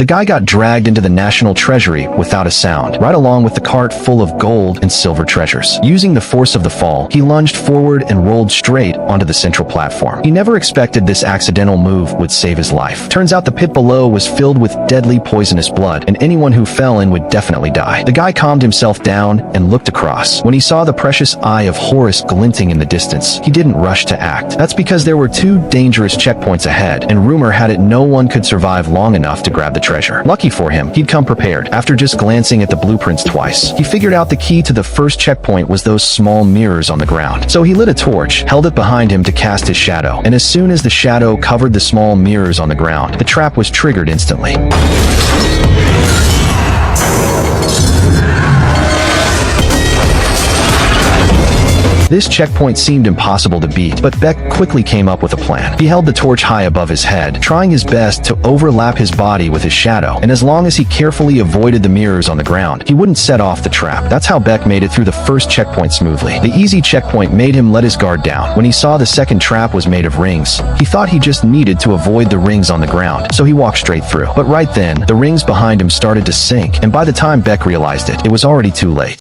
The guy got dragged into the National Treasury without a sound, right along with the cart full of gold and silver treasures. Using the force of the fall, he lunged forward and rolled straight onto the central platform. He never expected this accidental move would save his life. Turns out the pit below was filled with deadly poisonous blood, and anyone who fell in would definitely die. The guy calmed himself down and looked across. When he saw the precious eye of Horus glinting in the distance, he didn't rush to act. That's because there were 2 dangerous checkpoints ahead, and rumor had it no one could survive long enough to grab the treasure. Lucky for him, he'd come prepared. After just glancing at the blueprints twice, he figured out the key to the first checkpoint was those small mirrors on the ground. So he lit a torch, held it behind him to cast his shadow, and as soon as the shadow covered the small mirrors on the ground, the trap was triggered instantly. This checkpoint seemed impossible to beat, but Beck quickly came up with a plan. He held the torch high above his head, trying his best to overlap his body with his shadow, and as long as he carefully avoided the mirrors on the ground, he wouldn't set off the trap. That's how Beck made it through the first checkpoint smoothly. The easy checkpoint made him let his guard down. When he saw the second trap was made of rings, he thought he just needed to avoid the rings on the ground, so he walked straight through. But right then, the rings behind him started to sink, and by the time Beck realized it, it was already too late.